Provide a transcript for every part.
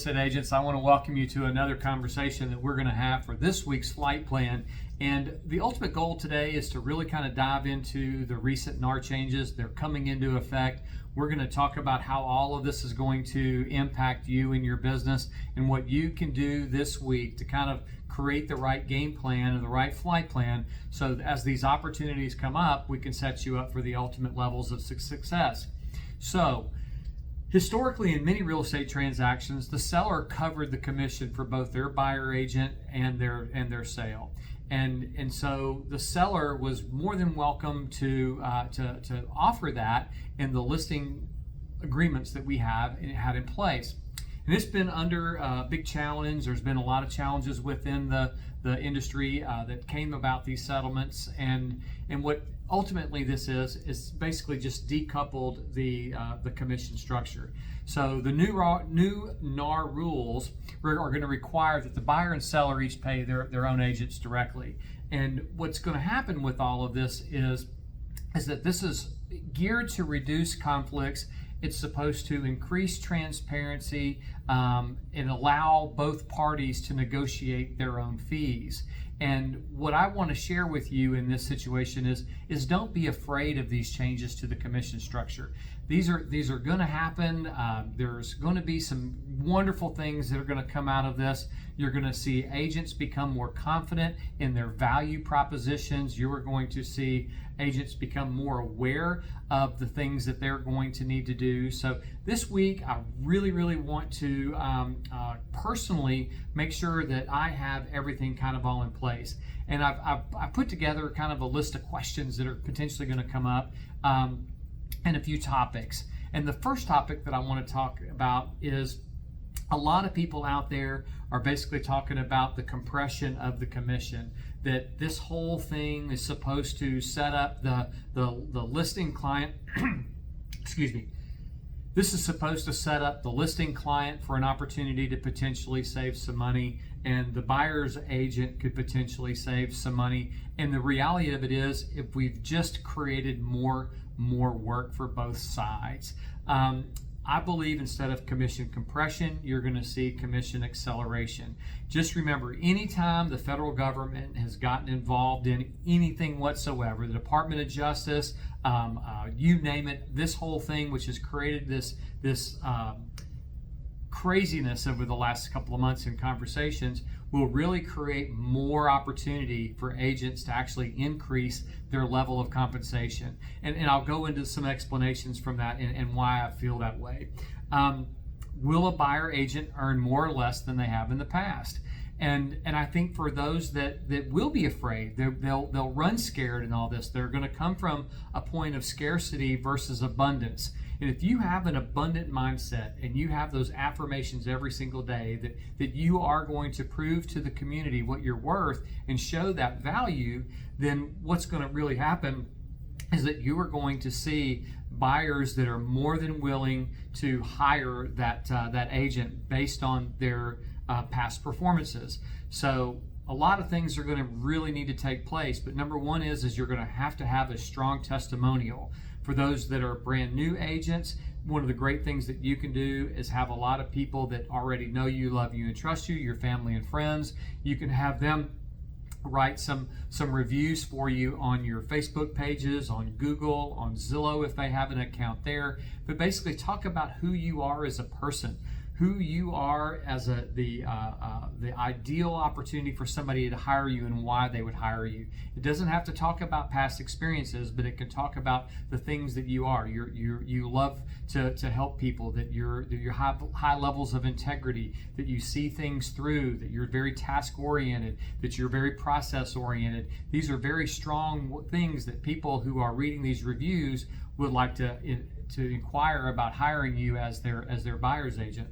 estate agents. I want to welcome you to another conversation that we're going to have for this week's flight plan. And the ultimate goal today is to really kind of dive into the recent NAR changes. They're coming into effect. We're going to talk about how all of this is going to impact you and your business and what you can do this week to kind of create the right game plan and the right flight plan so that as these opportunities come up, we can set you up for the ultimate levels of success. So, historically, in many real estate transactions, the seller covered the commission for both their buyer agent and their sale. And so the seller was more than welcome to offer that in the listing agreements that we had in place. And it's been under a big challenge. There's been a lot of challenges within the industry that came about these settlements. And what ultimately this is basically just decoupled the commission structure. So the new NAR rules are going to require that the buyer and seller each pay their own agents directly. And what's going to happen with all of this is that this is geared to reduce conflicts. It's supposed to increase transparency and allow both parties to negotiate their own fees. And what I want to share with you in this situation is don't be afraid of these changes to the commission structure. These are going to happen. There's going to be some wonderful things that are going to come out of this. You're going to see agents become more confident in their value propositions. You are going to see agents become more aware of the things that they're going to need to do. So this week, I really want to personally make sure that I have everything kind of all in place. And I've put together kind of a list of questions that are potentially going to come up and a few topics. And the first topic that I want to talk about is a lot of people out there are basically talking about the compression of the commission, that this whole thing is supposed to set up the listing client, excuse me, this is supposed to set up the listing client for an opportunity to potentially save some money, and the buyer's agent could potentially save some money. And the reality of it is, if we've just created more work for both sides. I believe instead of commission compression, you're going to see commission acceleration. Just remember, anytime the federal government has gotten involved in anything whatsoever, the Department of Justice, you name it, this whole thing, which has created this craziness over the last couple of months in conversations, will really create more opportunity for agents to actually increase their level of compensation. And I'll go into some explanations from that and why I feel that way. Will a buyer agent earn more or less than they have in the past? And I think for those that will be afraid, they'll run scared in all this. They're going to come from a point of scarcity versus abundance. And if you have an abundant mindset and you have those affirmations every single day that you are going to prove to the community what you're worth and show that value, then what's going to really happen is that you are going to see buyers that are more than willing to hire that agent based on their past performances. So a lot of things are going to really need to take place, but number one is you're going to have a strong testimonial. For those that are brand new agents, one of the great things that you can do is have a lot of people that already know you, love you, and trust you, your family and friends. You can have them write some reviews for you on your Facebook pages, on Google, on Zillow if they have an account there. But basically talk about who you are as a person, who you are as the ideal opportunity for somebody to hire you and why they would hire you. It doesn't have to talk about past experiences, but it can talk about the things that you are. You love to help people, that you're high levels of integrity, that you see things through, that you're very task oriented, that you're very process oriented. These are very strong things that people who are reading these reviews would like to inquire about hiring you as their buyer's agent.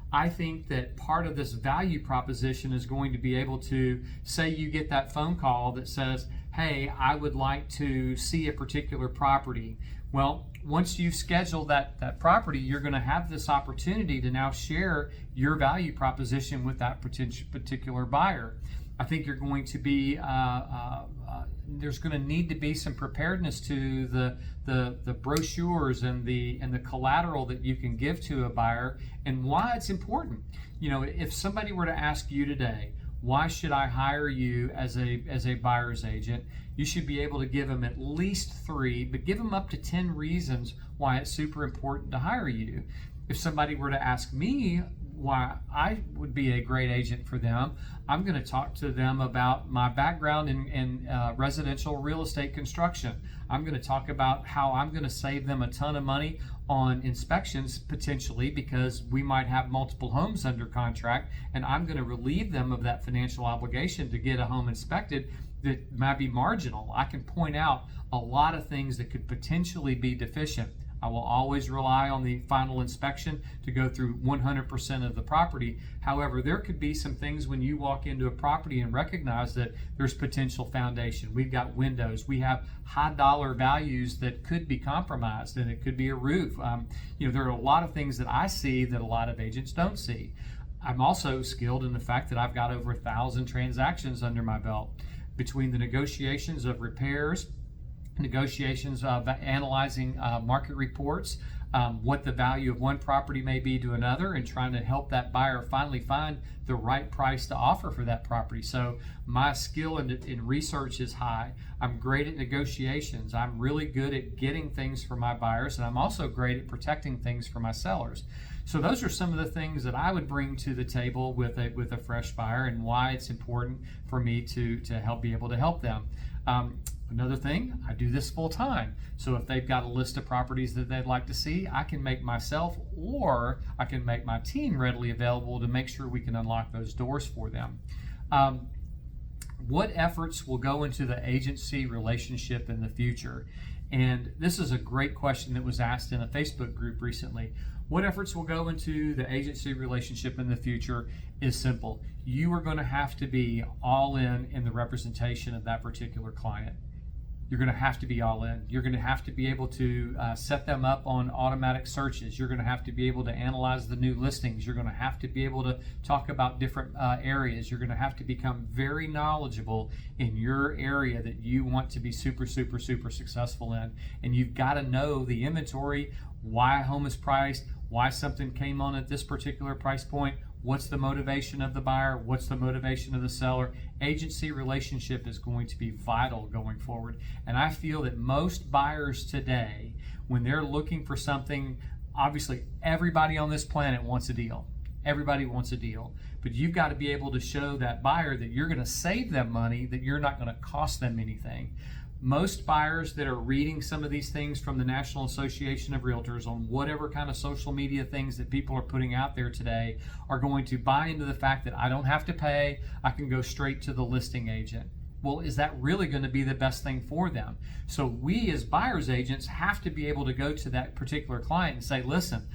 I think that part of this value proposition is going to be able to say you get that phone call that says, hey, I would like to see a particular property. Well, once you've scheduled that property, you're going to have this opportunity to now share your value proposition with that particular buyer. I think you're going to be there's going to need to be some preparedness to the brochures and the collateral that you can give to a buyer, and why it's important. You know, if somebody were to ask you today, why should I hire you as a buyer's agent? You should be able to give them at least 3, but give them up to 10 reasons why it's super important to hire you. If somebody were to ask me why I would be a great agent for them, I'm going to talk to them about my background in residential real estate construction. I'm going to talk about how I'm going to save them a ton of money on inspections potentially, because we might have multiple homes under contract, and I'm going to relieve them of that financial obligation to get a home inspected that might be marginal. I can point out a lot of things that could potentially be deficient. I will always rely on the final inspection to go through 100% of the property. However, there could be some things when you walk into a property and recognize that there's potential foundation. We've got windows. We have high dollar values that could be compromised, and it could be a roof. You know, there are a lot of things that I see that a lot of agents don't see. I'm also skilled in the fact that I've got over 1,000 transactions under my belt, between the negotiations of repairs, negotiations of analyzing market reports, what the value of one property may be to another, and trying to help that buyer finally find the right price to offer for that property. So my skill in research is high. I'm great at negotiations. I'm really good at getting things for my buyers, and I'm also great at protecting things for my sellers. So those are some of the things that I would bring to the table with a fresh buyer, and why it's important for me to help be able to help them. Another thing, I do this full time. So if they've got a list of properties that they'd like to see, I can make myself or I can make my team readily available to make sure we can unlock those doors for them. What efforts will go into the agency relationship in the future? And this is a great question that was asked in a Facebook group recently. What efforts will go into the agency relationship in the future is simple. You are going to have to be all in the representation of that particular client. You're going to have to be all in. You're going to have to be able to set them up on automatic searches. You're going to have to be able to analyze the new listings. You're going to have to be able to talk about different areas. You're going to have to become very knowledgeable in your area that you want to be super successful in. And you've got to know the inventory, why a home is priced, why something came on at this particular price point. What's the motivation of the buyer? What's the motivation of the seller? Agency relationship is going to be vital going forward. And I feel that most buyers today, when they're looking for something, obviously everybody on this planet wants a deal. Everybody wants a deal. But you've got to be able to show that buyer that you're going to save them money, that you're not going to cost them anything. Most buyers that are reading some of these things from the National Association of Realtors on whatever kind of social media things that people are putting out there today are going to buy into the fact that I don't have to pay, I can go straight to the listing agent. Well, is that really going to be the best thing for them? So we as buyer's agents have to be able to go to that particular client and say, listen,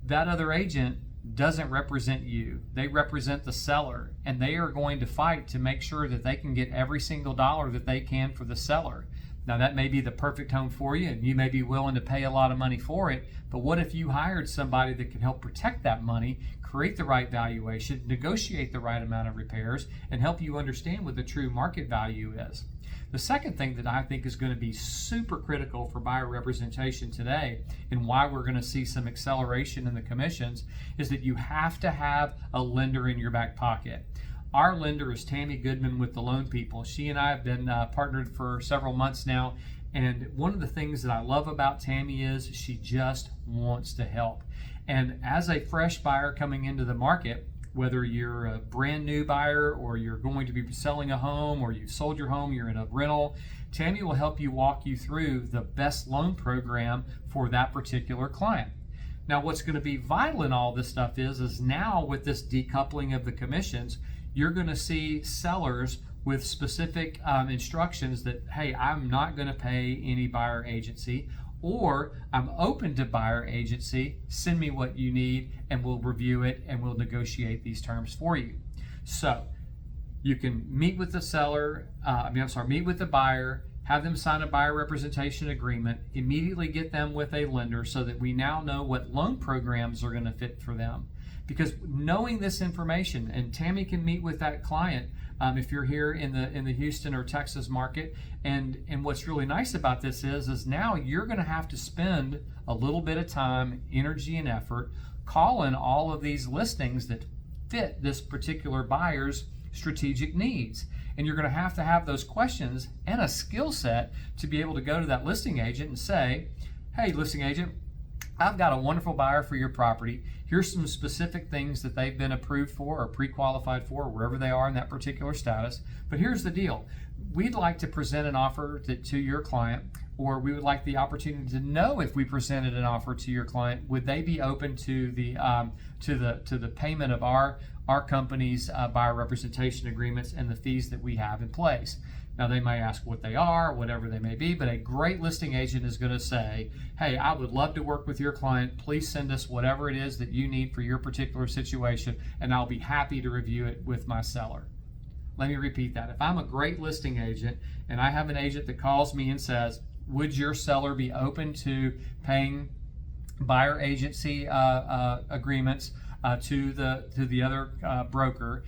that other agent doesn't represent you. They represent the seller, and they are going to fight to make sure that they can get every single dollar that they can for the seller. Now, that may be the perfect home for you, and you may be willing to pay a lot of money for it, but what if you hired somebody that can help protect that money, create the right valuation, negotiate the right amount of repairs, and help you understand what the true market value is? The second thing that I think is going to be super critical for buyer representation today, and why we're going to see some acceleration in the commissions, is that you have to have a lender in your back pocket. Our lender is Tammy Goodman with the Loan People. She and I have been partnered for several months now, and one of the things that I love about Tammy is she just wants to help. And as a fresh buyer coming into the market, whether you're a brand new buyer or you're going to be selling a home or you've sold your home, you're in a rental, Tammy will help you walk you through the best loan program for that particular client. Now, what's going to be vital in all this stuff is now with this decoupling of the commissions, you're going to see sellers with specific instructions that, hey, I'm not going to pay any buyer agency, or I'm open to buyer agency, send me what you need and we'll review it and we'll negotiate these terms for you. So you can meet with the seller, meet with the buyer, have them sign a buyer representation agreement, immediately get them with a lender so that we now know what loan programs are going to fit for them. Because knowing this information, and Tammy can meet with that client if you're here in the Houston or Texas market, and what's really nice about this is now you're going to have to spend a little bit of time, energy, and effort calling all of these listings that fit this particular buyer's strategic needs. And you're going to have those questions and a skill set to be able to go to that listing agent and say, hey, listing agent, I've got a wonderful buyer for your property. Here's some specific things that they've been approved for or pre-qualified for, wherever they are in that particular status. But here's the deal. We'd like to present an offer to your client, or we would like the opportunity to know if we presented an offer to your client, would they be open to the payment of our company's buyer representation agreements and the fees that we have in place. Now, they may ask what they are, whatever they may be, but a great listing agent is going to say, hey, I would love to work with your client. Please send us whatever it is that you need for your particular situation, and I'll be happy to review it with my seller. Let me repeat that. If I'm a great listing agent and I have an agent that calls me and says, would your seller be open to paying buyer agency agreements to the other broker,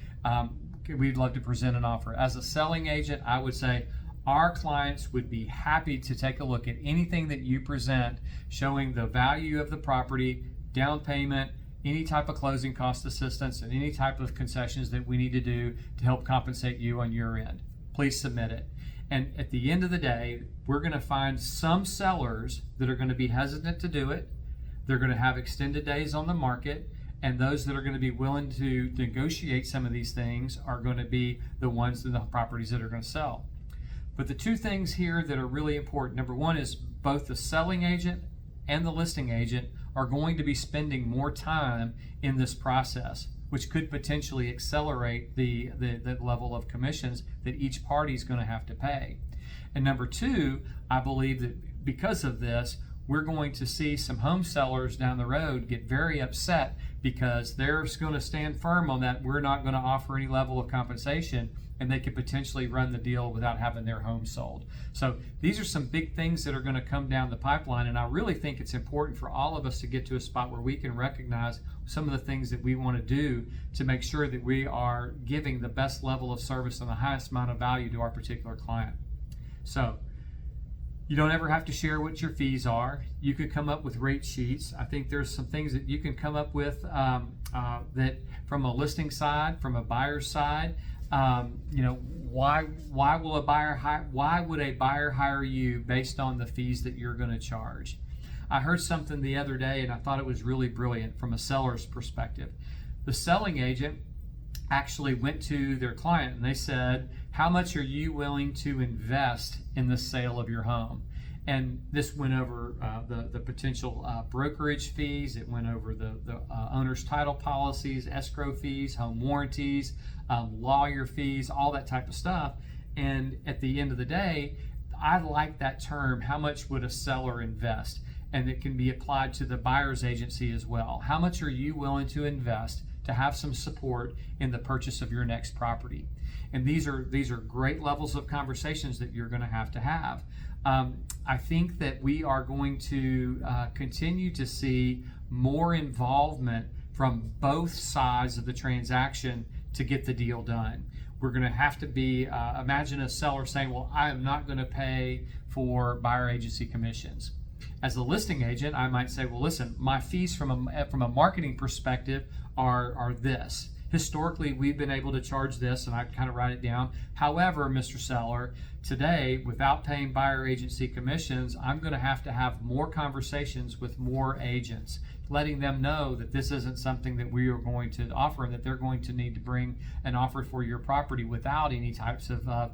we'd love to present an offer. As a selling agent, I would say our clients would be happy to take a look at anything that you present showing the value of the property, down payment, any type of closing cost assistance, and any type of concessions that we need to do to help compensate you on your end. Please submit it. And at the end of the day, we're going to find some sellers that are going to be hesitant to do it. They're going to have extended days on the market. And those that are going to be willing to negotiate some of these things are going to be the ones in the properties that are going to sell. But the two things here that are really important, number one is both the selling agent and the listing agent are going to be spending more time in this process, which could potentially accelerate the level of commissions that each party is going to have to pay. And number two, I believe that because of this, we're going to see some home sellers down the road get very upset because they're going to stand firm on that. We're not going to offer any level of compensation, and they could potentially run the deal without having their home sold. So these are some big things that are going to come down the pipeline, and I really think it's important for all of us to get to a spot where we can recognize some of the things that we want to do to make sure that we are giving the best level of service and the highest amount of value to our particular client. So you don't ever have to share what your fees are. You could come up with rate sheets. I think there's some things that you can come up with that from a listing side, from a buyer's side. Why would a buyer hire you based on the fees that you're going to charge? I heard something the other day and I thought it was really brilliant from a seller's perspective. The selling agent actually went to their client and they said, how much are you willing to invest in the sale of your home? And this went over the potential brokerage fees. It went over the owner's title policies, escrow fees, home warranties, lawyer fees, all that type of stuff. And at the end of the day, I like that term, how much would a seller invest? And it can be applied to the buyer's agency as well. How much are you willing to invest to have some support in the purchase of your next property? And these are great levels of conversations that you're going to have. I think that we are going to continue to see more involvement from both sides of the transaction to get the deal done. We're going to have to be, imagine a seller saying, well, I am not going to pay for buyer agency commissions. As a listing agent, I might say, well, listen, my fees from a marketing perspective are this. Historically, we've been able to charge this, and I kind of write it down. However, Mr. Seller, today, without paying buyer agency commissions, I'm going to have more conversations with more agents, letting them know that this isn't something that we are going to offer and that they're going to need to bring an offer for your property without any types of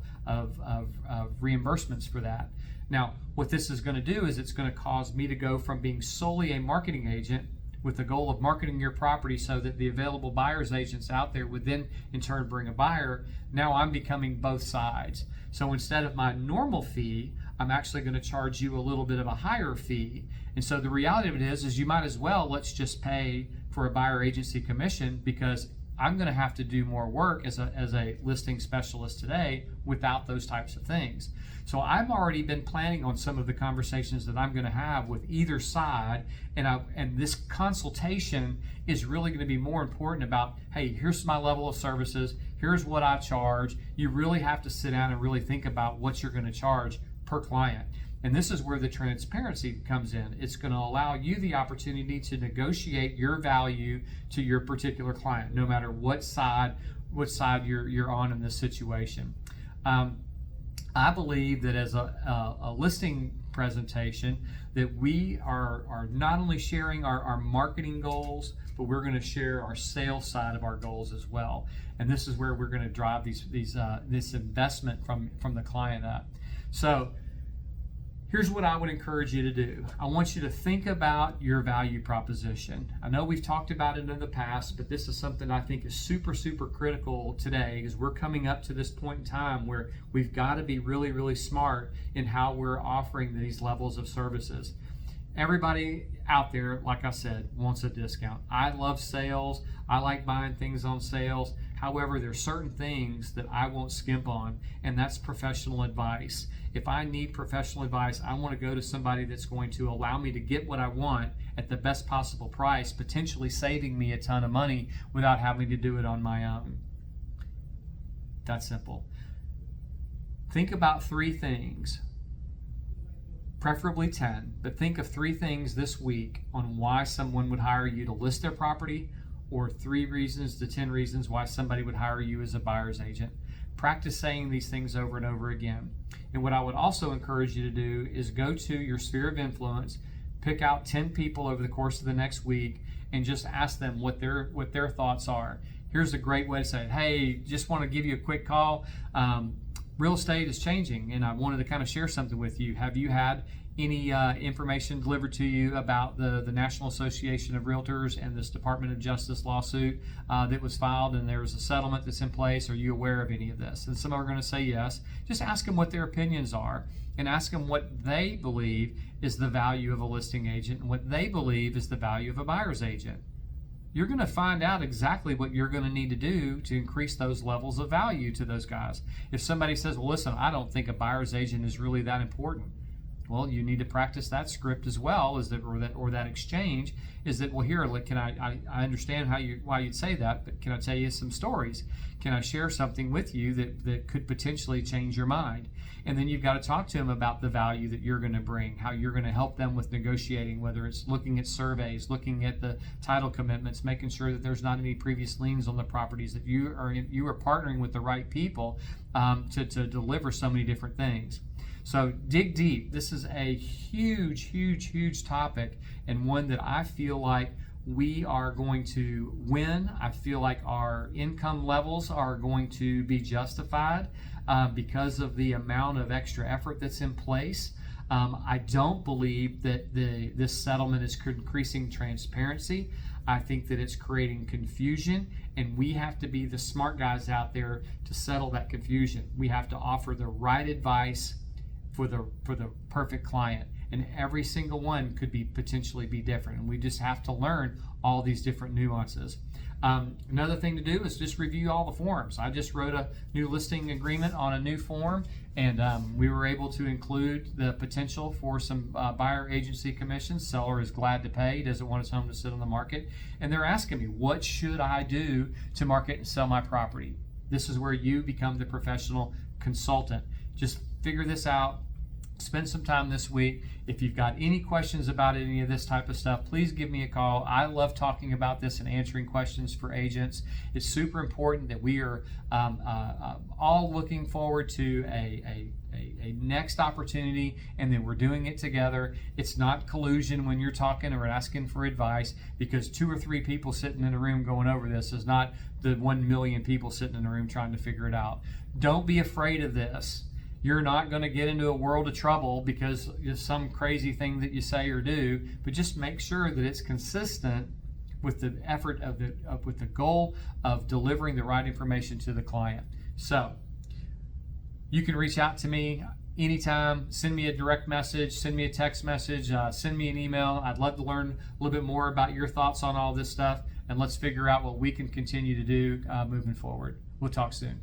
reimbursements for that. Now, what this is going to do is it's going to cause me to go from being solely a marketing agent with the goal of marketing your property so that the available buyer's agents out there would then in turn bring a buyer. Now I'm becoming both sides. So instead of my normal fee, I'm actually going to charge you a little bit of a higher fee. And so the reality of it is you might as well, let's just pay for a buyer agency commission, because I'm going to have to do more work as a listing specialist today without those types of things. So I've already been planning on some of the conversations that I'm going to have with either side, and this consultation is really going to be more important about, hey, here's my level of services, here's what I charge. You really have to sit down and really think about what you're going to charge per client. And this is where the transparency comes in. It's going to allow you the opportunity to negotiate your value to your particular client, no matter what side you're on in this situation. I believe that as a listing presentation, that we are not only sharing our marketing goals, but we're going to share our sales side of our goals as well. And this is where we're going to drive this investment from the client up. So here's what I would encourage you to do. I want you to think about your value proposition. I know we've talked about it in the past, but this is something I think is super, super critical today, because we're coming up to this point in time where we've got to be really, really smart in how we're offering these levels of services. Everybody out there, like I said, wants a discount. I love sales. I like buying things on sales. However, there's certain things that I won't skimp on, and that's professional advice. If I need professional advice, I want to go to somebody that's going to allow me to get what I want at the best possible price, potentially saving me a ton of money without having to do it on my own. That's simple. Think about 3 things, preferably 10, but think of 3 things this week on why someone would hire you to list their property, or 3 reasons to 10 reasons why somebody would hire you as a buyer's agent. Practice saying these things over and over again. And what I would also encourage you to do is go to your sphere of influence, pick out 10 people over the course of the next week, and just ask them what their thoughts are. Here's a great way to say it. Hey, just want to give you a quick call. Real estate is changing, and I wanted to kind of share something with you. Have you had any information delivered to you about the National Association of Realtors and this Department of Justice lawsuit that was filed, and there's a settlement that's in place? Are you aware of any of this? And some are going to say yes. Just ask them what their opinions are, and ask them what they believe is the value of a listing agent and what they believe is the value of a buyer's agent. You're going to find out exactly what you're going to need to do to increase those levels of value to those guys. If somebody says, well, listen, I don't think a buyer's agent is really that important. Well, you need to practice that script as well, or that exchange. Is that, well, here, can I understand why you'd say that, but can I tell you some stories? Can I share something with you that could potentially change your mind? And then you've got to talk to them about the value that you're going to bring, how you're going to help them with negotiating, whether it's looking at surveys, looking at the title commitments, making sure that there's not any previous liens on the properties, that you are partnering with the right people to deliver so many different things. So dig deep. This is a huge, huge, huge topic, and one that I feel like we are going to win. I feel like our income levels are going to be justified because of the amount of extra effort that's in place. I don't believe that this settlement is increasing transparency. I think that it's creating confusion, and we have to be the smart guys out there to settle that confusion. We have to offer the right advice for the perfect client, and every single one could potentially be different, and we just have to learn all these different nuances. Another thing to do is just review all the forms. I just wrote a new listing agreement on a new form, and we were able to include the potential for some buyer agency commissions. Seller is glad to pay. He doesn't want his home to sit on the market, and they're asking me, what should I do to market and sell my property? This is where you become the professional consultant. Just figure this out. Spend some time this week. If you've got any questions about any of this type of stuff, please give me a call. I love talking about this and answering questions for agents. It's super important that we are all looking forward to a next opportunity, and then we're doing it together. It's not collusion when you're talking or asking for advice, because 2 or 3 people sitting in a room going over this is not the 1 million people sitting in a room trying to figure it out. Don't be afraid of this. You're not going to get into a world of trouble because of some crazy thing that you say or do, but just make sure that it's consistent with the effort with the goal of delivering the right information to the client. So you can reach out to me anytime. Send me a direct message, send me a text message, send me an email. I'd love to learn a little bit more about your thoughts on all this stuff, and let's figure out what we can continue to do moving forward. We'll talk soon.